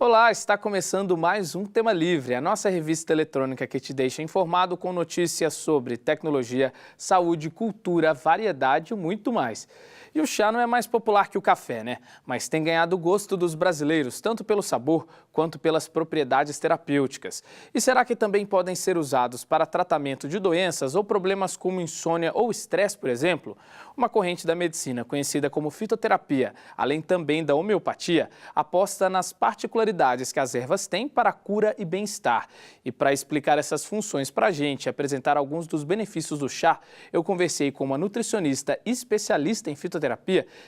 Olá, está começando mais um Tema Livre, a nossa revista eletrônica que te deixa informado com notícias sobre tecnologia, saúde, cultura, variedade e muito mais. E o chá não é mais popular que o café, né? Mas tem ganhado o gosto dos brasileiros, tanto pelo sabor quanto pelas propriedades terapêuticas. E será que também podem ser usados para tratamento de doenças ou problemas como insônia ou estresse, por exemplo? Uma corrente da medicina, conhecida como fitoterapia, além também da homeopatia, aposta nas particularidades que as ervas têm para a cura e bem-estar. E para explicar essas funções para a gente e apresentar alguns dos benefícios do chá, eu conversei com uma nutricionista especialista em fitoterapia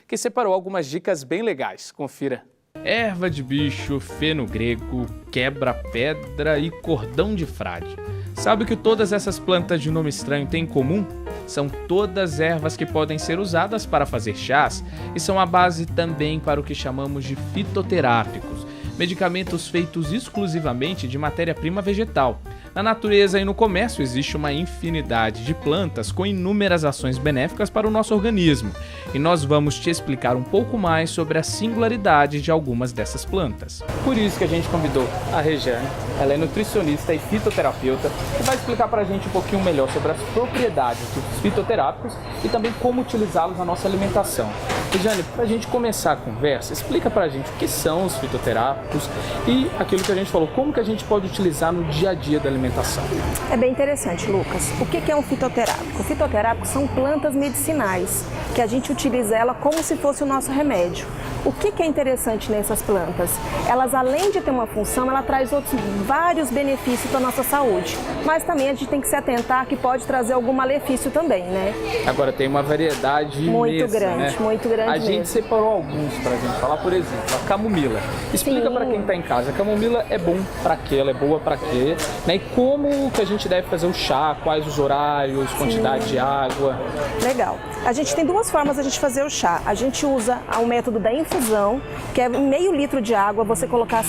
que separou algumas dicas bem legais. Confira. Erva de bicho, feno grego, quebra-pedra e cordão de frade. Sabe o que todas essas plantas de nome estranho têm em comum? São todas ervas que podem ser usadas para fazer chás e são a base também para o que chamamos de fitoterápicos, medicamentos feitos exclusivamente de matéria-prima vegetal. Na natureza e no comércio existe uma infinidade de plantas com inúmeras ações benéficas para o nosso organismo. E nós vamos te explicar um pouco mais sobre a singularidade de algumas dessas plantas. Por isso que a gente convidou a Regiane, ela é nutricionista e fitoterapeuta, que vai explicar para a gente um pouquinho melhor sobre as propriedades dos fitoterápicos e também como utilizá-los na nossa alimentação. Regiane, para a gente começar a conversa, explica para a gente o que são os fitoterápicos e aquilo que a gente falou, como que a gente pode utilizar no dia a dia da alimentação. É bem interessante, Lucas. O que é um fitoterápico? O fitoterápico são plantas medicinais, que a gente utiliza ela como se fosse o nosso remédio. O que é interessante nessas plantas? Elas, além de ter uma função, ela traz outros vários benefícios para a nossa saúde. Mas também a gente tem que se atentar que pode trazer algum malefício também, né? Agora tem uma variedade muito imensa, grande, né? muito grande A gente separou alguns para a gente falar, por exemplo, a camomila. Explica para quem está em casa, a camomila é bom para quê? Ela é boa para quê? Né? E como que a gente deve fazer o chá, quais os horários, quantidade de água? Legal. A gente tem duas formas de a gente fazer o chá. A gente usa o método da infusão, que é meio litro de água, você colocar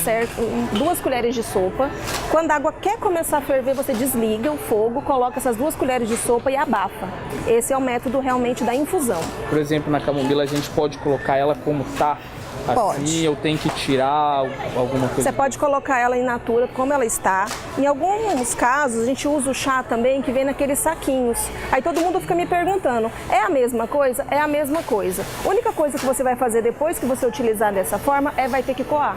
2 colheres de sopa. Quando a água quer começar a ferver, você desliga o fogo, coloca essas 2 colheres de sopa e abafa. Esse é o método realmente da infusão. Por exemplo, na camomila a gente pode colocar ela como tá? Pode. Assim, eu tenho que tirar alguma coisa? Você pode colocar ela in natura, como ela está. Em alguns casos, a gente usa o chá também, que vem naqueles saquinhos. Aí todo mundo fica me perguntando, é a mesma coisa? É a mesma coisa. A única coisa que você vai fazer depois que você utilizar dessa forma vai ter que coar.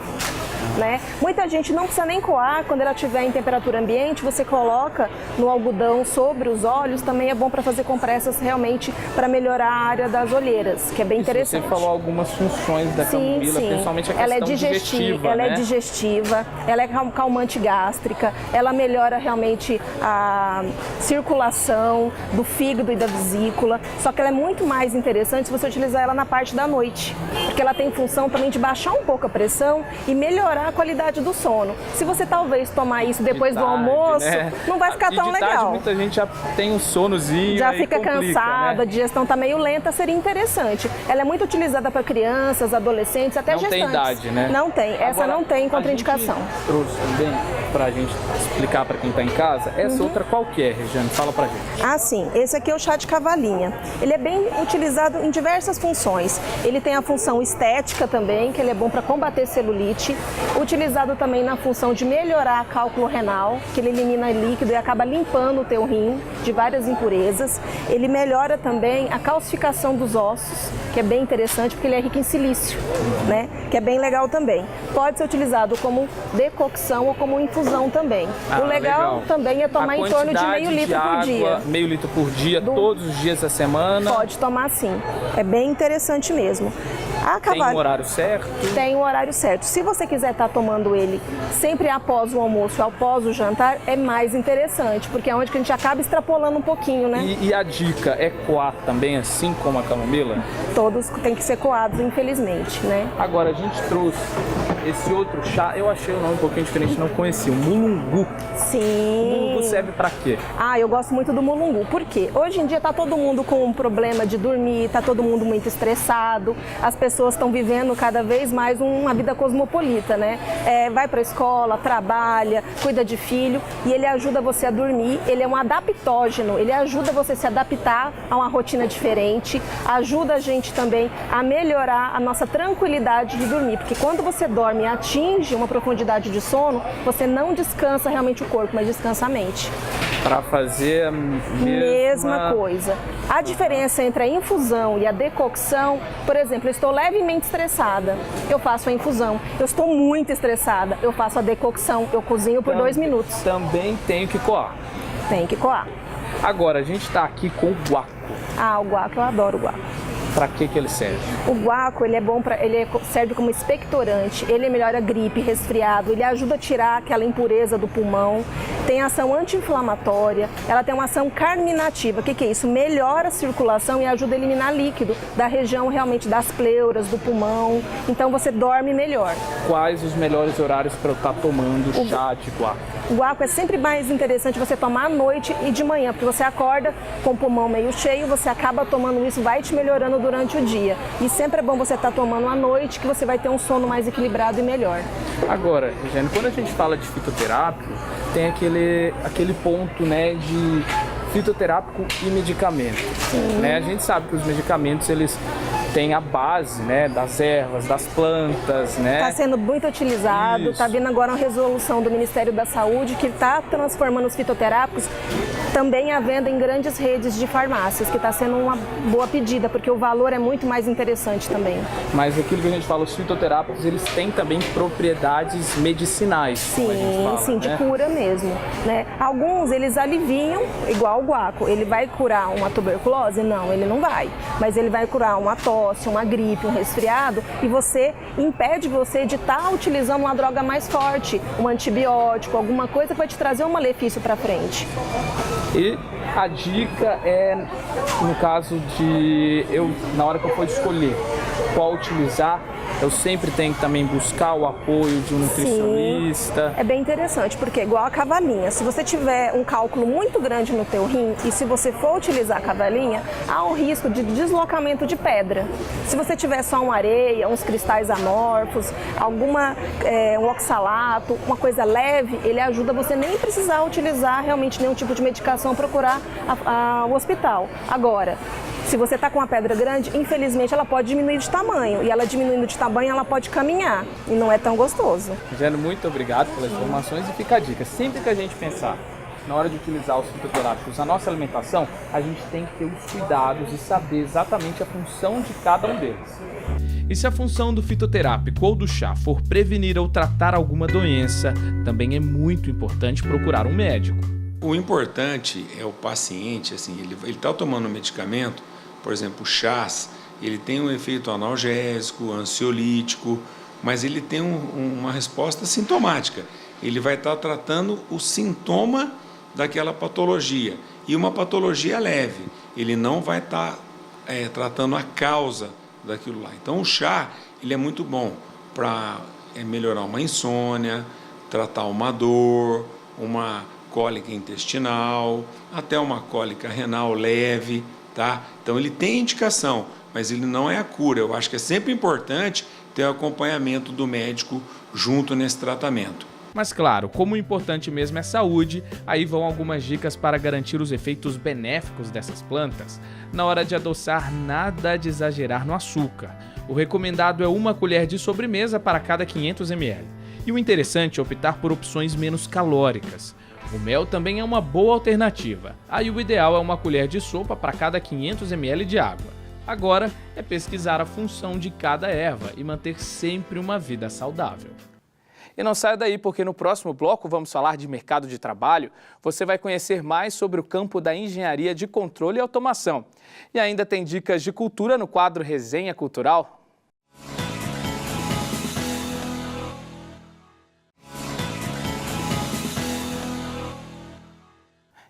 Né? Muita gente não precisa nem coar, quando ela estiver em temperatura ambiente, você coloca no algodão sobre os olhos, também é bom para fazer compressas realmente para melhorar a área das olheiras, que é bem interessante. Você falou algumas funções da camomila, principalmente a questão ela é digestiva, ela né? é digestiva, ela é calmante gástrica, ela melhora realmente a circulação do fígado e da vesícula, só que ela é muito mais interessante se você utilizar ela na parte da noite, porque ela tem função também de baixar um pouco a pressão e melhorar a qualidade do sono. Se você talvez tomar isso depois do almoço, né? Não vai ficar tão legal. Tarde, muita gente já tem um sonozinho, já fica cansada, né? A digestão está meio lenta, seria interessante. Ela é muito utilizada para crianças, adolescentes, até gestantes. Não tem idade, né? Não tem, essa não tem contraindicação. A gente trouxe também para a gente explicar para quem está em casa, essa outra qual que é, Regiane? Fala para gente. Ah, sim. Esse aqui é o chá de cavalinha. Ele é bem utilizado em diversas funções. Ele tem a função estética também, que ele é bom para combater celulite. Utilizado também na função de melhorar cálculo renal, que ele elimina líquido e acaba limpando o teu rim de várias impurezas. Ele melhora também a calcificação dos ossos, que é bem interessante porque ele é rico em silício, né? Que é bem legal também. Pode ser utilizado como decocção ou como infusão também. O legal também é tomar em torno de meio litro por dia. Meio litro por dia, todos os dias da semana? Pode tomar sim. É bem interessante mesmo. Tem um horário certo? Tem um horário certo. Se você quiser estar tomando ele sempre após o almoço, após o jantar, é mais interessante, porque é onde que a gente acaba extrapolando um pouquinho, né? E a dica é coar também, assim como a camomila? Todos têm que ser coados, infelizmente, né? Agora, a gente trouxe esse outro chá, eu achei o nome um pouquinho diferente, não conheci, o mulungu. Sim. O mulungu serve pra quê? Ah, eu gosto muito do mulungu. Por quê? Hoje em dia tá todo mundo com um problema de dormir, tá todo mundo muito estressado, as pessoas estão vivendo cada vez mais uma vida cosmopolita, né? Vai pra escola, trabalha, cuida de filho e ele ajuda você a dormir, ele é um adaptógeno, ele ajuda você a se adaptar a uma rotina diferente, ajuda a gente também a melhorar a nossa tranquilidade de dormir, porque quando você dorme dorme e atinge uma profundidade de sono, você não descansa realmente o corpo, mas descansa a mente. Para fazer a mesma coisa. A diferença entre a infusão e a decocção, por exemplo, eu estou levemente estressada, eu faço a infusão. Eu estou muito estressada, eu faço a decocção, eu cozinho por 2 minutos. Também tenho que coar. Tem que coar. Agora, a gente está aqui com o guaco. Ah, o guaco, eu adoro o guaco. Para que ele serve? O guaco, ele é bom serve como expectorante, ele melhora gripe, resfriado, ele ajuda a tirar aquela impureza do pulmão, tem ação anti-inflamatória, ela tem uma ação carminativa. O que é isso? Melhora a circulação e ajuda a eliminar líquido da região realmente das pleuras, do pulmão, então você dorme melhor. Quais os melhores horários para eu estar tomando chá de guaco? O guaco é sempre mais interessante você tomar à noite e de manhã, porque você acorda com o pulmão meio cheio, você acaba tomando isso, vai te melhorando durante o dia. E sempre é bom você estar tomando à noite, que você vai ter um sono mais equilibrado e melhor. Agora, Regiane, quando a gente fala de fitoterápico, tem aquele ponto, né, de fitoterápico e medicamento. Né? A gente sabe que os medicamentos, eles têm a base, né, das ervas, das plantas, né? Está sendo muito utilizado, está vindo agora uma resolução do Ministério da Saúde que está transformando os fitoterápicos também à venda em grandes redes de farmácias, que está sendo uma boa pedida, porque o valor é muito mais interessante também. Mas aquilo que a gente fala, os fitoterápicos, eles têm também propriedades medicinais. Sim, a gente fala, sim, né? de cura mesmo, né? Alguns, eles aliviam, igual o guaco. Ele vai curar uma tuberculose? Não, ele não vai. Mas ele vai curar uma tosse, uma gripe, um resfriado, e você impede você de estar utilizando uma droga mais forte, um antibiótico, alguma coisa que vai te trazer um malefício para frente. E a dica é, no caso de na hora que eu for escolher qual utilizar, eu sempre tenho que também buscar o apoio de um nutricionista. Sim, é bem interessante, porque igual a cavalinha, se você tiver um cálculo muito grande no teu rim e se você for utilizar a cavalinha, há um risco de deslocamento de pedra. Se você tiver só uma areia, uns cristais amorfos, um oxalato, uma coisa leve, ele ajuda você nem precisar utilizar realmente nenhum tipo de medicação, procurar o hospital. Agora, se você está com uma pedra grande, infelizmente ela pode diminuir de tamanho. E ela diminuindo de tamanho, ela pode caminhar. E não é tão gostoso. Jane, muito obrigado pelas informações. E fica a dica, sempre que a gente pensar na hora de utilizar os fitoterápicos na nossa alimentação, a gente tem que ter os cuidados e saber exatamente a função de cada um deles. E se a função do fitoterápico ou do chá for prevenir ou tratar alguma doença, também é muito importante procurar um médico. O importante é o paciente, assim, ele está tomando um medicamento, por exemplo, chás, ele tem um efeito analgésico, ansiolítico, mas ele tem uma resposta sintomática. Ele vai estar tratando o sintoma daquela patologia, e uma patologia leve. Ele não vai estar tratando a causa daquilo lá. Então o chá, ele é muito bom para melhorar uma insônia, tratar uma dor, uma cólica intestinal, até uma cólica renal leve, tá? Então ele tem indicação, mas ele não é a cura. Eu acho que é sempre importante ter o acompanhamento do médico junto nesse tratamento. Mas claro, como o importante mesmo é saúde, aí vão algumas dicas para garantir os efeitos benéficos dessas plantas. Na hora de adoçar, nada de exagerar no açúcar. O recomendado é 1 colher de sobremesa para cada 500 ml. E o interessante é optar por opções menos calóricas. O mel também é uma boa alternativa. Aí o ideal é 1 colher de sopa para cada 500 ml de água. Agora é pesquisar a função de cada erva e manter sempre uma vida saudável. E não saia daí, porque no próximo bloco vamos falar de mercado de trabalho. Você vai conhecer mais sobre o campo da engenharia de controle e automação. E ainda tem dicas de cultura no quadro Resenha Cultural.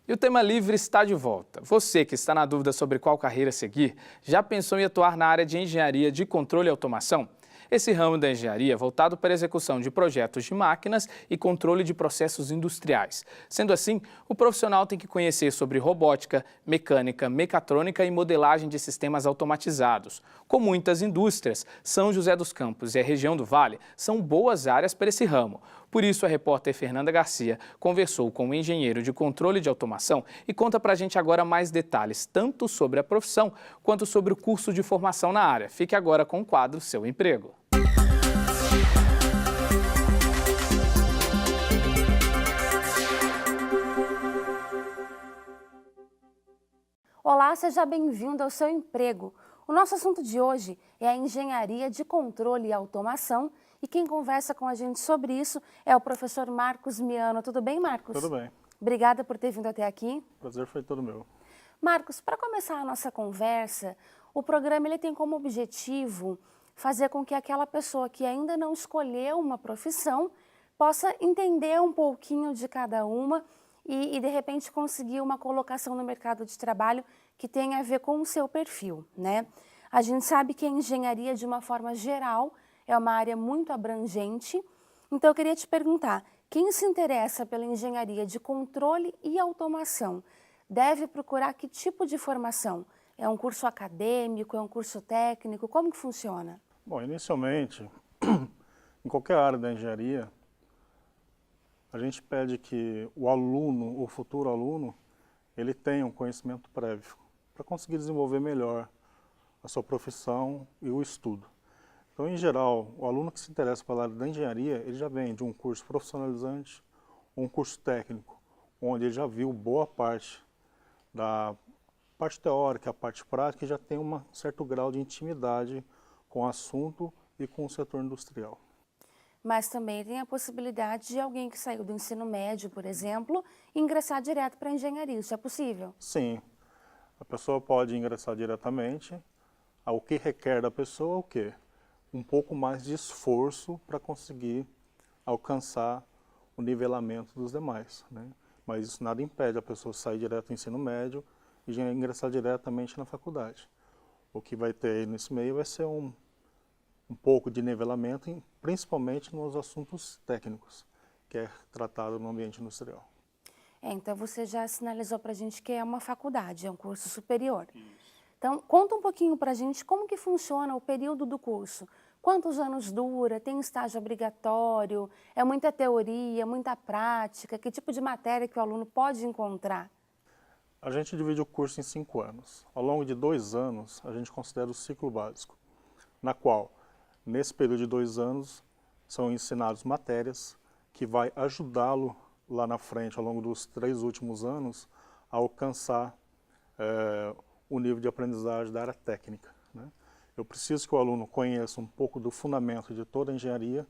E o Tema Livre está de volta. Você que está na dúvida sobre qual carreira seguir, já pensou em atuar na área de engenharia de controle e automação? Esse ramo da engenharia é voltado para a execução de projetos de máquinas e controle de processos industriais. Sendo assim, o profissional tem que conhecer sobre robótica, mecânica, mecatrônica e modelagem de sistemas automatizados. Com muitas indústrias, São José dos Campos e a região do Vale são boas áreas para esse ramo. Por isso, a repórter Fernanda Garcia conversou com um engenheiro de controle de automação e conta pra gente agora mais detalhes, tanto sobre a profissão quanto sobre o curso de formação na área. Fique agora com o quadro Seu Emprego. Olá, seja bem-vindo ao seu emprego. O nosso assunto de hoje é a engenharia de controle e automação e quem conversa com a gente sobre isso é o professor Marcos Miano. Tudo bem, Marcos? Tudo bem. Obrigada por ter vindo até aqui. O prazer foi todo meu. Marcos, para começar a nossa conversa, o programa ele tem como objetivo fazer com que aquela pessoa que ainda não escolheu uma profissão possa entender um pouquinho de cada uma e de repente conseguir uma colocação no mercado de trabalho que tenha a ver com o seu perfil, né? A gente sabe que a engenharia, de uma forma geral, é uma área muito abrangente. Então, eu queria te perguntar, quem se interessa pela engenharia de controle e automação deve procurar que tipo de formação? É um curso acadêmico, é um curso técnico? Como que funciona? Bom, inicialmente, em qualquer área da engenharia, a gente pede que o aluno, o futuro aluno, ele tenha um conhecimento prévio para conseguir desenvolver melhor a sua profissão e o estudo. Então, em geral, o aluno que se interessa pela área da engenharia, ele já vem de um curso profissionalizante ou um curso técnico, onde ele já viu boa parte da parte teórica, a parte prática, e já tem um certo grau de intimidade com o assunto e com o setor industrial. Mas também tem a possibilidade de alguém que saiu do ensino médio, por exemplo, ingressar direto para a engenharia. Isso é possível? Sim, a pessoa pode ingressar diretamente. O que requer da pessoa é o quê? Um pouco mais de esforço para conseguir alcançar o nivelamento dos demais, né? Mas isso nada impede a pessoa sair direto do ensino médio e já ingressar diretamente na faculdade. O que vai ter aí nesse meio vai ser um pouco de nivelamento, principalmente nos assuntos técnicos, que é tratado no ambiente industrial. Então você já sinalizou para a gente que é uma faculdade, é um curso superior. Isso. Então conta um pouquinho para a gente como que funciona o período do curso. Quantos anos dura? Tem estágio obrigatório? É muita teoria, muita prática? Que tipo de matéria que o aluno pode encontrar? A gente divide o curso em 5 anos. Ao longo de 2 anos, a gente considera o ciclo básico, na qual, nesse período de 2 anos, são ensinadas matérias que vai ajudá-lo lá na frente, ao longo dos 3 últimos anos, a alcançar o nível de aprendizagem da área técnica, né? Eu preciso que o aluno conheça um pouco do fundamento de toda a engenharia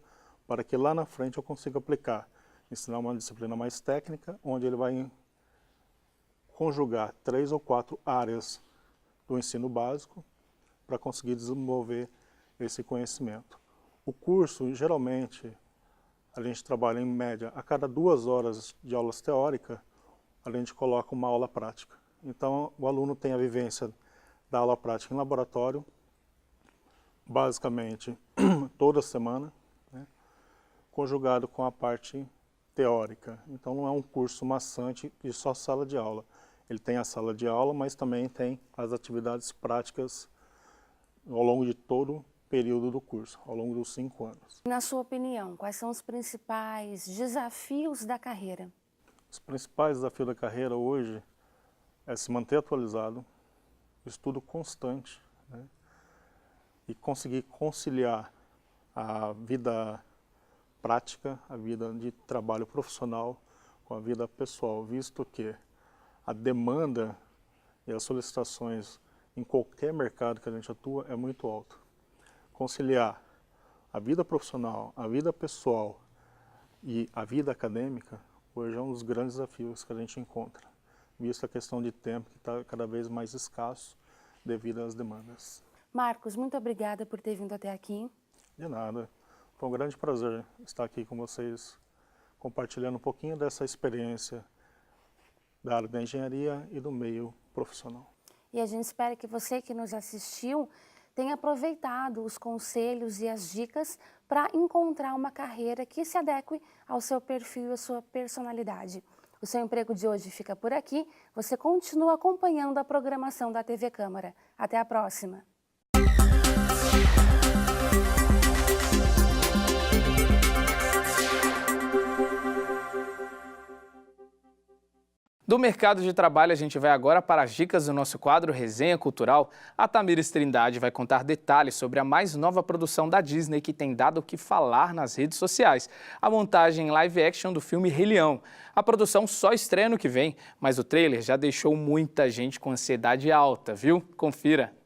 para que lá na frente eu consiga aplicar, ensinar uma disciplina mais técnica, onde ele vai conjugar 3 ou 4 áreas do ensino básico para conseguir desenvolver esse conhecimento. O curso, geralmente, a gente trabalha em média, a cada 2 horas de aulas teóricas, a gente coloca uma aula prática. Então, o aluno tem a vivência da aula prática em laboratório, basicamente toda semana, né, conjugado com a parte teórica. Então, não é um curso maçante de só sala de aula. Ele tem a sala de aula, mas também tem as atividades práticas ao longo de todo o período do curso, ao longo dos 5 anos. Na sua opinião, quais são os principais desafios da carreira? Os principais desafios da carreira hoje é se manter atualizado, estudo constante, né, e conseguir conciliar a vida prática, a vida de trabalho profissional com a vida pessoal, visto que a demanda e as solicitações em qualquer mercado que a gente atua é muito alta. Conciliar a vida profissional, a vida pessoal e a vida acadêmica hoje é um dos grandes desafios que a gente encontra, visto a questão de tempo que está cada vez mais escasso devido às demandas. Marcos, muito obrigada por ter vindo até aqui. De nada. Foi um grande prazer estar aqui com vocês, compartilhando um pouquinho dessa experiência da área da engenharia e do meio profissional. E a gente espera que você que nos assistiu tenha aproveitado os conselhos e as dicas para encontrar uma carreira que se adeque ao seu perfil e à sua personalidade. O seu emprego de hoje fica por aqui. Você continua acompanhando a programação da TV Câmara. Até a próxima! Do mercado de trabalho, a gente vai agora para as dicas do nosso quadro Resenha Cultural. A Tamires Trindade vai contar detalhes sobre a mais nova produção da Disney que tem dado o que falar nas redes sociais. A montagem live action do filme Rei Leão. A produção só estreia no que vem, mas o trailer já deixou muita gente com ansiedade alta, viu? Confira!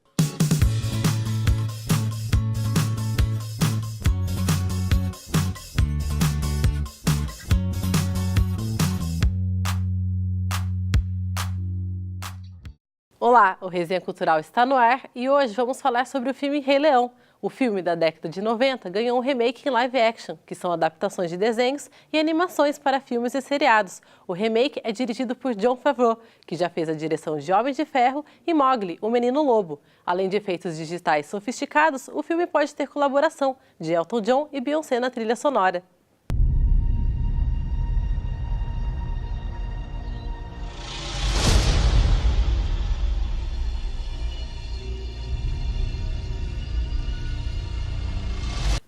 Olá, o Resenha Cultural está no ar e hoje vamos falar sobre o filme Rei Leão. O filme da década de 90 ganhou um remake em live action, que são adaptações de desenhos e animações para filmes e seriados. O remake é dirigido por Jon Favreau, que já fez a direção de Homem de Ferro e Mowgli, o Menino Lobo. Além de efeitos digitais sofisticados, o filme pode ter colaboração de Elton John e Beyoncé na trilha sonora.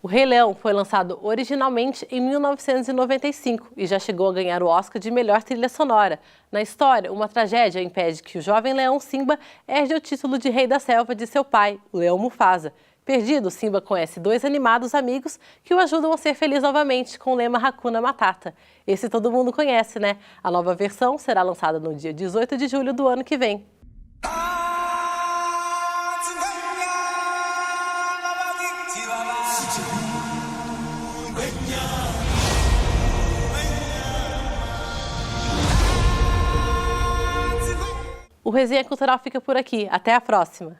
O Rei Leão foi lançado originalmente em 1995 e já chegou a ganhar o Oscar de melhor trilha sonora. Na história, uma tragédia impede que o jovem leão Simba herde o título de rei da selva de seu pai, o leão Mufasa. Perdido, Simba conhece dois animados amigos que o ajudam a ser feliz novamente com o lema Hakuna Matata. Esse todo mundo conhece, né? A nova versão será lançada no dia 18 de julho do ano que vem. O Resenha Cultural fica por aqui. Até a próxima!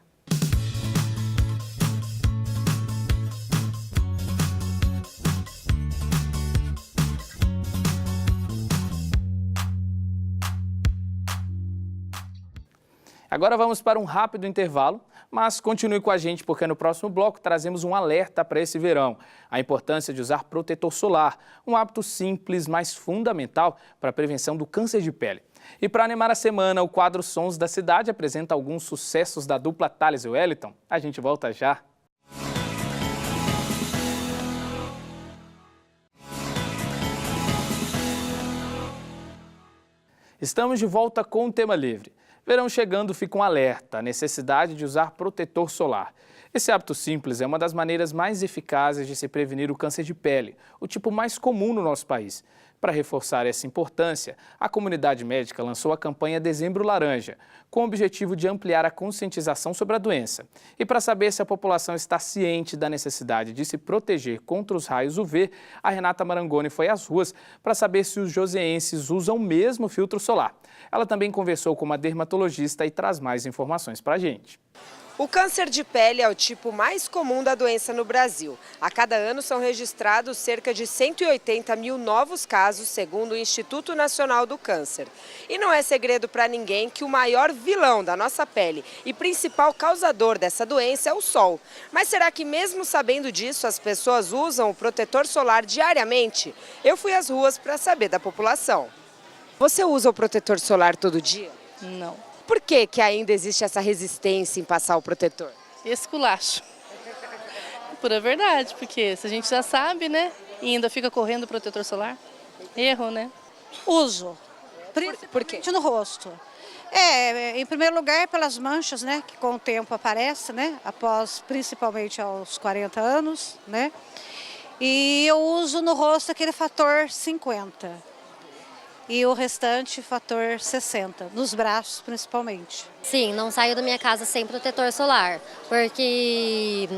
Agora vamos para um rápido intervalo, mas continue com a gente porque no próximo bloco trazemos um alerta para esse verão. A importância de usar protetor solar, um hábito simples, mas fundamental para a prevenção do câncer de pele. E para animar a semana, o quadro Sons da Cidade apresenta alguns sucessos da dupla Thales e Wellington. A gente volta já. Estamos de volta com o Tema Livre. Verão chegando, fica um alerta, a necessidade de usar protetor solar. Esse hábito simples é uma das maneiras mais eficazes de se prevenir o câncer de pele, o tipo mais comum no nosso país. Para reforçar essa importância, a comunidade médica lançou a campanha Dezembro Laranja, com o objetivo de ampliar a conscientização sobre a doença. E para saber se a população está ciente da necessidade de se proteger contra os raios UV, a Renata Marangoni foi às ruas para saber se os joseenses usam mesmo filtro solar. Ela também conversou com uma dermatologista e traz mais informações para a gente. O câncer de pele é o tipo mais comum da doença no Brasil. A cada ano são registrados cerca de 180 mil novos casos, segundo o Instituto Nacional do Câncer. E não é segredo para ninguém que o maior vilão da nossa pele e principal causador dessa doença é o sol. Mas será que mesmo sabendo disso as pessoas usam o protetor solar diariamente? Eu fui às ruas para saber da população. Você usa o protetor solar todo dia? Não. Por que ainda existe essa resistência em passar o protetor? Esculacho. Pura verdade, porque se a gente já sabe, né, e ainda fica correndo o protetor solar, erro, né? Uso, Por quê? principalmente no rosto. Em primeiro lugar, pelas manchas, né, que com o tempo aparecem, né, principalmente aos 40 anos, né, e eu uso no rosto aquele fator 50. E o restante, fator 60, nos braços principalmente. Sim, não saio da minha casa sem protetor solar, porque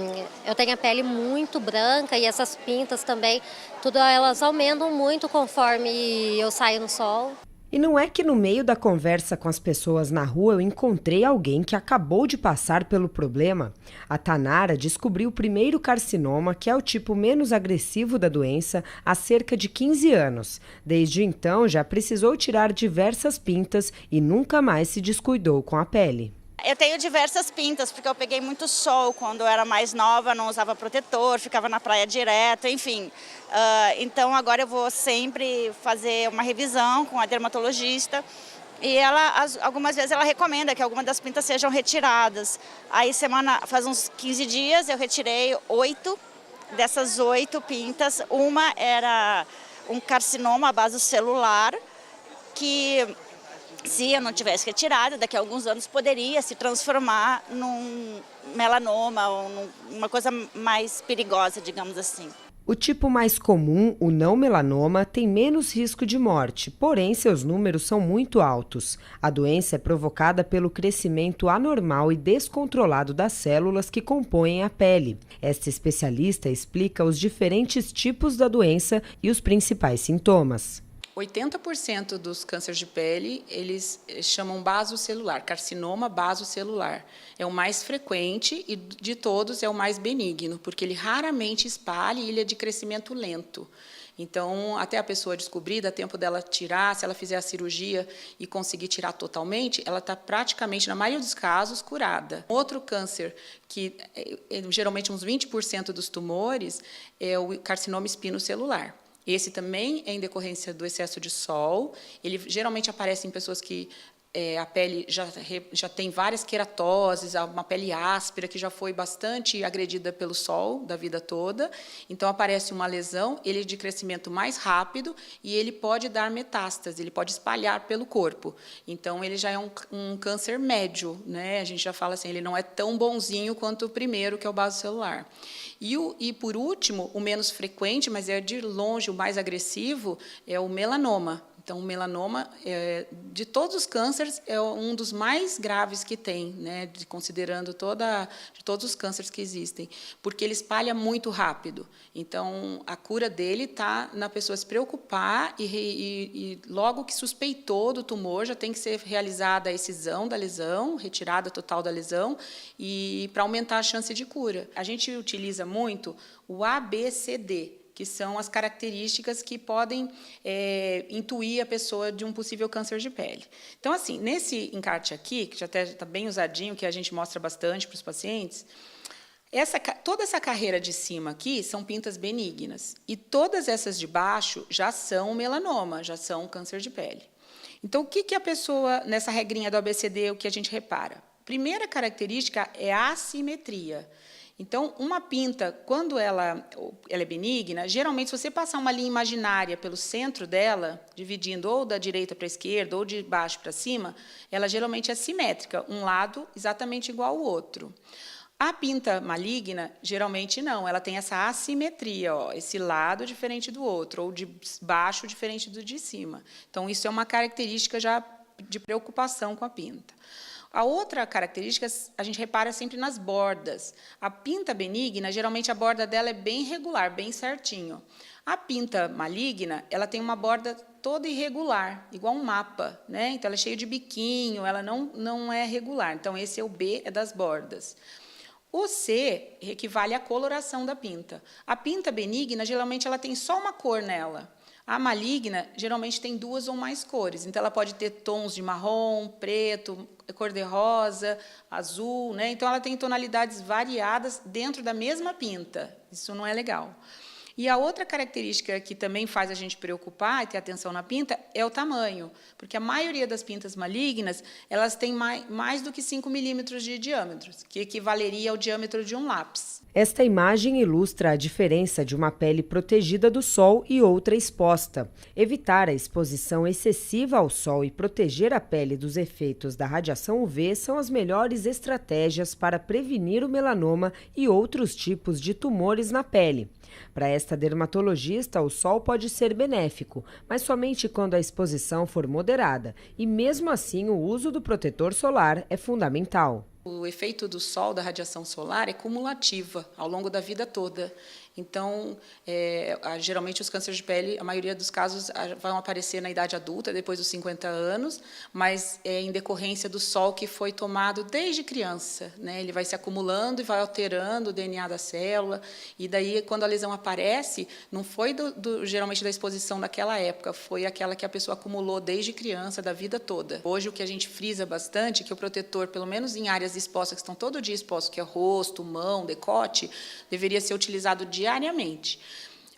eu tenho a pele muito branca e essas pintas também, tudo elas aumentam muito conforme eu saio no sol. E não é que no meio da conversa com as pessoas na rua eu encontrei alguém que acabou de passar pelo problema. A Tanara descobriu o primeiro carcinoma, que é o tipo menos agressivo da doença, há cerca de 15 anos. Desde então já precisou tirar diversas pintas e nunca mais se descuidou com a pele. Eu tenho diversas pintas, porque eu peguei muito sol quando eu era mais nova, não usava protetor, ficava na praia direto, enfim. Então agora eu vou sempre fazer uma revisão com a dermatologista e algumas vezes ela recomenda que algumas das pintas sejam retiradas. Aí faz uns 15 dias eu retirei 8 dessas 8 pintas. Uma era um carcinoma à base celular, que se eu não tivesse retirado, daqui a alguns anos poderia se transformar num melanoma ou numa coisa mais perigosa, digamos assim. O tipo mais comum, o não melanoma, tem menos risco de morte, porém seus números são muito altos. A doença é provocada pelo crescimento anormal e descontrolado das células que compõem a pele. Esta especialista explica os diferentes tipos da doença e os principais sintomas. 80% dos cânceres de pele, eles chamam basocelular, carcinoma basocelular. É o mais frequente e de todos é o mais benigno, porque ele raramente espalha e ele é de crescimento lento. Então, até a pessoa descobrir, dá tempo dela tirar, se ela fizer a cirurgia e conseguir tirar totalmente, ela está praticamente, na maioria dos casos, curada. Outro câncer, que geralmente uns 20% dos tumores, é o carcinoma espinocelular. Esse também é em decorrência do excesso de sol. Ele geralmente aparece em pessoas que a pele já tem várias queratoses, uma pele áspera que já foi bastante agredida pelo sol da vida toda. Então, aparece uma lesão, ele é de crescimento mais rápido e ele pode dar metástase, ele pode espalhar pelo corpo. Então, ele já é um câncer médio, né? A gente já fala assim, ele não é tão bonzinho quanto o primeiro, que é o basocelular. E, por último, o menos frequente, mas é de longe o mais agressivo, é o melanoma. Então, o melanoma, de todos os cânceres, é um dos mais graves que tem, né, considerando de todos os cânceres que existem, porque ele espalha muito rápido. Então, a cura dele está na pessoa se preocupar e logo que suspeitou do tumor, já tem que ser realizada a excisão da lesão, retirada total da lesão, e para aumentar a chance de cura. A gente utiliza muito o ABCD, que são as características que podem intuir a pessoa de um possível câncer de pele. Então, assim, nesse encarte aqui, que já está bem usadinho, que a gente mostra bastante para os pacientes, toda essa carreira de cima aqui são pintas benignas, e todas essas de baixo já são melanoma, já são câncer de pele. Então, o que a pessoa, nessa regrinha do ABCD, o que a gente repara? Primeira característica é a assimetria. Então, uma pinta, quando ela é benigna, geralmente, se você passar uma linha imaginária pelo centro dela, dividindo ou da direita para a esquerda ou de baixo para cima, ela geralmente é simétrica, um lado exatamente igual ao outro. A pinta maligna, geralmente não, ela tem essa assimetria, ó, esse lado diferente do outro, ou de baixo diferente do de cima. Então, isso é uma característica já de preocupação com a pinta. A outra característica, a gente repara sempre nas bordas. A pinta benigna, geralmente a borda dela é bem regular, bem certinho. A pinta maligna, ela tem uma borda toda irregular, igual um mapa, né? Então, ela é cheia de biquinho, ela não é regular. Então, esse é o B, é das bordas. O C equivale à coloração da pinta. A pinta benigna, geralmente, ela tem só uma cor nela. A maligna, geralmente, tem 2 ou mais cores. Então, ela pode ter tons de marrom, preto, cor-de-rosa, azul, né? Então, ela tem tonalidades variadas dentro da mesma pinta. Isso não é legal. E a outra característica que também faz a gente preocupar e ter atenção na pinta é o tamanho, porque a maioria das pintas malignas, elas têm mais do que 5 milímetros de diâmetro, que equivaleria ao diâmetro de um lápis. Esta imagem ilustra a diferença de uma pele protegida do sol e outra exposta. Evitar a exposição excessiva ao sol e proteger a pele dos efeitos da radiação UV são as melhores estratégias para prevenir o melanoma e outros tipos de tumores na pele. Para esta dermatologista, o sol pode ser benéfico, mas somente quando a exposição for moderada, e mesmo assim o uso do protetor solar é fundamental. O efeito do sol, da radiação solar, é cumulativa ao longo da vida toda. Então, geralmente os cânceres de pele, a maioria dos casos vão aparecer na idade adulta, depois dos 50 anos, mas é em decorrência do sol que foi tomado desde criança, né? Ele vai se acumulando e vai alterando o DNA da célula, e daí, quando a lesão aparece, não foi geralmente da exposição daquela época, foi aquela que a pessoa acumulou desde criança, da vida toda. Hoje, o que a gente frisa bastante é que o protetor, pelo menos em áreas expostas, que estão todo dia expostos, que é rosto, mão, decote, deveria ser utilizado diariamente.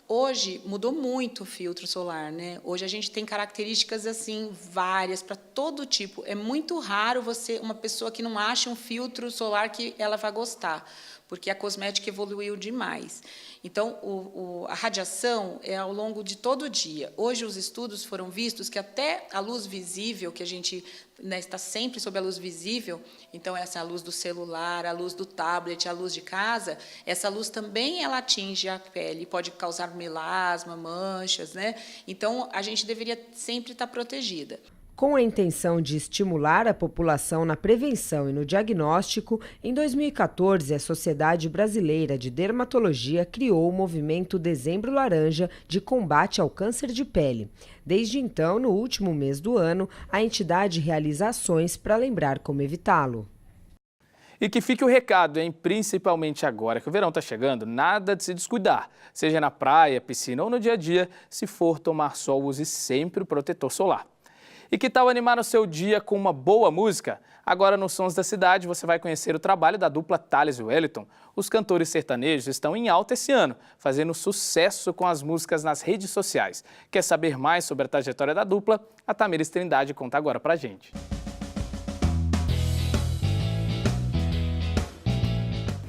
Hoje mudou muito o filtro solar, né? Hoje a gente tem características assim várias para todo tipo. É muito raro uma pessoa que não ache um filtro solar que ela vai gostar, porque a cosmética evoluiu demais. Então, a radiação é ao longo de todo o dia. Hoje, os estudos foram vistos que até a luz visível, que a gente, né, está sempre sob a luz visível, então essa é a luz do celular, a luz do tablet, a luz de casa, essa luz também ela atinge a pele, pode causar melasma, manchas, né? Então, a gente deveria sempre estar protegida. Com a intenção de estimular a população na prevenção e no diagnóstico, em 2014, a Sociedade Brasileira de Dermatologia criou o movimento Dezembro Laranja de combate ao câncer de pele. Desde então, no último mês do ano, a entidade realiza ações para lembrar como evitá-lo. E que fique o recado, hein? Principalmente agora que o verão está chegando, nada de se descuidar. Seja na praia, piscina ou no dia a dia, se for tomar sol, use sempre o protetor solar. E que tal animar o seu dia com uma boa música? Agora, nos Sons da Cidade, você vai conhecer o trabalho da dupla Thales e Wellington. Os cantores sertanejos estão em alta esse ano, fazendo sucesso com as músicas nas redes sociais. Quer saber mais sobre a trajetória da dupla? A Tamires Trindade conta agora pra gente.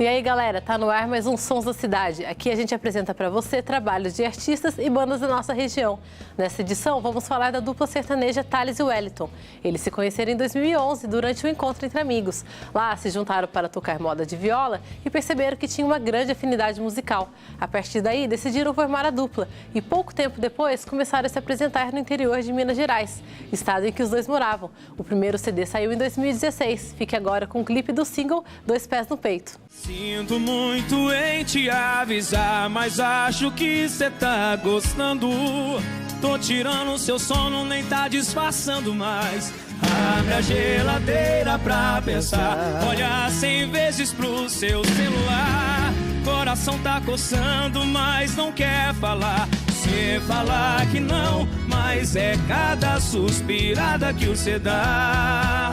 E aí, galera, tá no ar mais um Sons da Cidade. Aqui a gente apresenta para você trabalhos de artistas e bandas da nossa região. Nessa edição, vamos falar da dupla sertaneja Thales e Wellington. Eles se conheceram em 2011 durante um encontro entre amigos. Lá, se juntaram para tocar moda de viola e perceberam que tinham uma grande afinidade musical. A partir daí, decidiram formar a dupla e pouco tempo depois começaram a se apresentar no interior de Minas Gerais, estado em que os dois moravam. O primeiro CD saiu em 2016. Fique agora com o clipe do single Dois Pés no Peito. Sinto muito em te avisar, mas acho que cê tá gostando. Tô tirando seu sono, nem tá disfarçando mais. Abre a geladeira pra pensar, olha 100 vezes pro seu celular. Coração tá coçando, mas não quer falar. Cê falar que não, mas é cada suspirada que você dá.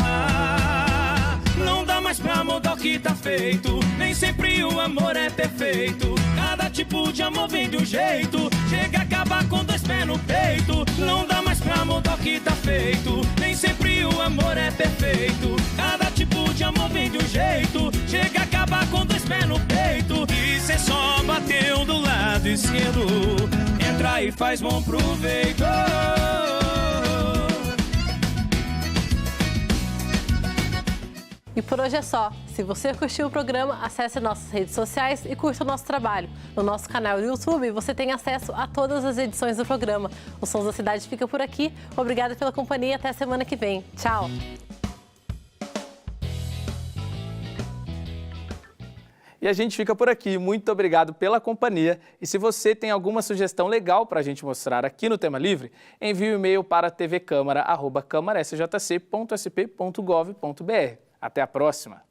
Não dá mais pra mudar o que tá feito, nem sempre o amor é perfeito. Cada tipo de amor vem de um jeito, chega a acabar com dois pés no peito. Não dá mais pra mudar o que tá feito, nem sempre o amor é perfeito. Cada tipo de amor vem de um jeito, chega a acabar com dois pés no peito. E cê só bateu do lado esquerdo, entra e faz bom proveito. E por hoje é só. Se você curtiu o programa, acesse nossas redes sociais e curta o nosso trabalho. No nosso canal do YouTube, você tem acesso a todas as edições do programa. O Sons da Cidade fica por aqui. Obrigada pela companhia e até a semana que vem. Tchau! E a gente fica por aqui. Muito obrigado pela companhia. E se você tem alguma sugestão legal para a gente mostrar aqui no Tema Livre, envie um e-mail para tvcamara@camara.sjc.sp.gov.br. Até a próxima!